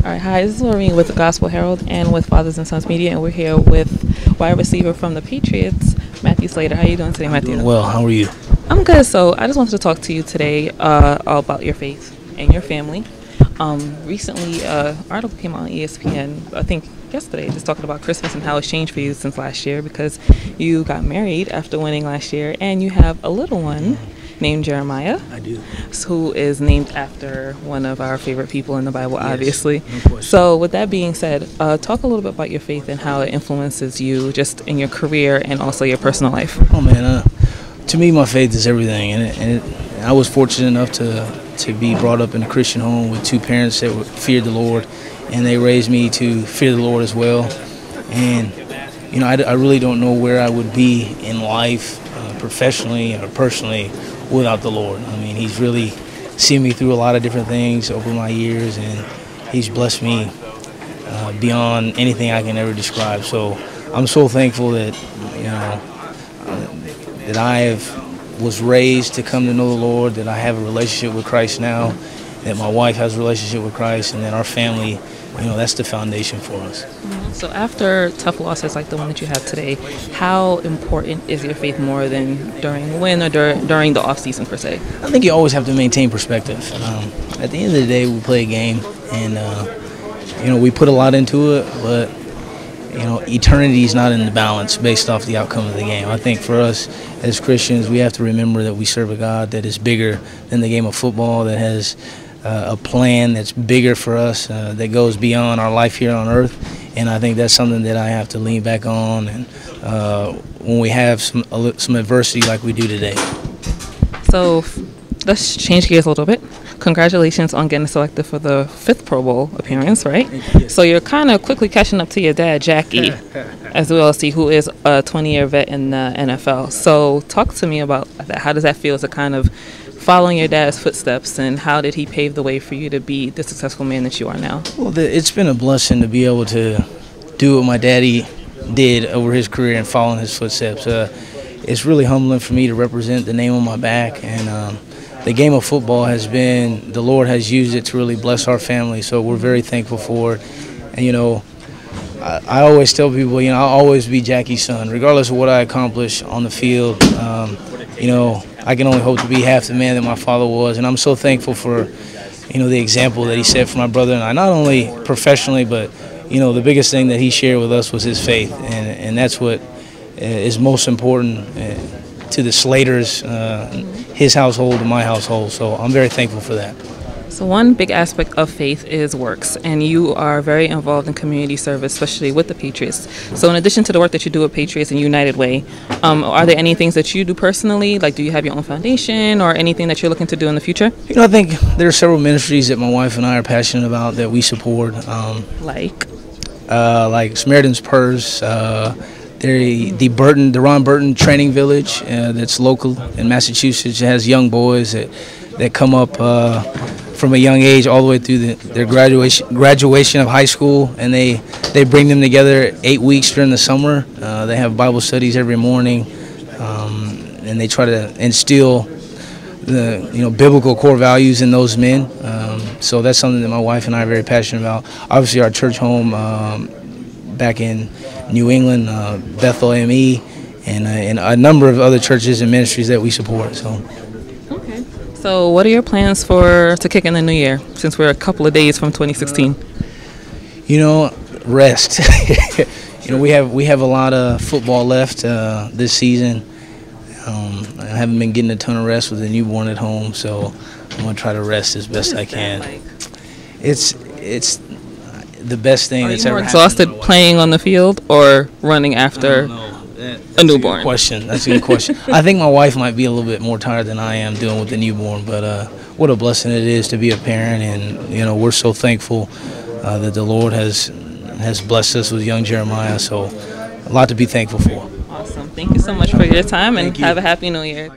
All right, hi, this is Lorraine with the Gospel Herald and with Fathers and Sons Media, and we're here with wide receiver from the Patriots, Matthew Slater. How are you doing today, Matthew? Doing well. How are you? I'm good. So I just wanted to talk to you today all about your faith and your family. Recently, an article came out on ESPN, I think yesterday, just talking about Christmas and how it's changed for you since last year because you got married after winning last year, and you have a little one named Jeremiah. I do. Who is named after one of our favorite people in the Bible, Yes, obviously. no question. So with that being said, talk a little bit about your faith and how it influences you just in your career and also your personal life. Oh man, to me, my faith is everything, and I was fortunate enough to be brought up in a Christian home with two parents that feared the Lord, and they raised me to fear the Lord as well. And you know, I really don't know where I would be in life, professionally or personally, without the Lord. I mean, He's really seen me through a lot of different things over my years, and He's blessed me beyond anything I can ever describe. So I'm so thankful that that I was raised to come to know the Lord, that I have a relationship with Christ now, that my wife has a relationship with Christ, and that our family, that's the foundation for us. So after tough losses like the one that you have today, how important is your faith more than during the win or during the off season per se? I think you always have to maintain perspective. At the end of the day, we play a game, and we put a lot into it, but eternity is not in the balance based off the outcome of the game. I think for us as Christians, we have to remember that we serve a God that is bigger than the game of football, that has a plan that's bigger for us, that goes beyond our life here on earth. And I think that's something that I have to lean back on, and when we have some adversity like we do today. So let's change gears a little bit. Congratulations on getting selected for the 5th Pro Bowl appearance, right? Yes. So you're kind of quickly catching up to your dad, Jackie, as well as who is a 20-year vet in the NFL. So talk to me about that. How does that feel to kind of following your dad's footsteps, and how did he pave the way for you to be the successful man that you are now? Well, it's been a blessing to be able to do what my daddy did over his career and follow in his footsteps. It's really humbling for me to represent the name on my back, and the game of football the Lord has used it to really bless our family, so we're very thankful for it. And I always tell people, I'll always be Jackie's son, regardless of what I accomplish on the field. I can only hope to be half the man that my father was, and I'm so thankful for, the example that he set for my brother and I, not only professionally, but, the biggest thing that he shared with us was his faith, and that's what is most important to the Slaters, his household and my household, so I'm very thankful for that. So one big aspect of faith is works, and you are very involved in community service, especially with the Patriots. So in addition to the work that you do at Patriots and United Way, are there any things that you do personally? Like, do you have your own foundation or anything that you're looking to do in the future? I think there are several ministries that my wife and I are passionate about that we support. Like Samaritan's Purse, the Ron Burton Training Village that's local in Massachusetts. It has young boys that come up from a young age all the way through their graduation of high school, and they bring them together 8 weeks during the summer. They have Bible studies every morning, and they try to instill the biblical core values in those men. So that's something that my wife and I are very passionate about. Obviously, our church home back in New England, Bethel ME, and a number of other churches and ministries that we support. So what are your plans to kick in the new year, since we're a couple of days from 2016? Rest. We have a lot of football left this season. I haven't been getting a ton of rest with a newborn at home, so I'm going to try to rest as best I can. It's the best thing that's ever happened. Are you more exhausted playing on the field or running after a newborn? That's a good question. I think my wife might be a little bit more tired than I am dealing with the newborn, but what a blessing it is to be a parent, and we're so thankful that the Lord has blessed us with young Jeremiah, so a lot to be thankful for. Awesome. Thank you so much for your time, and have a happy new year.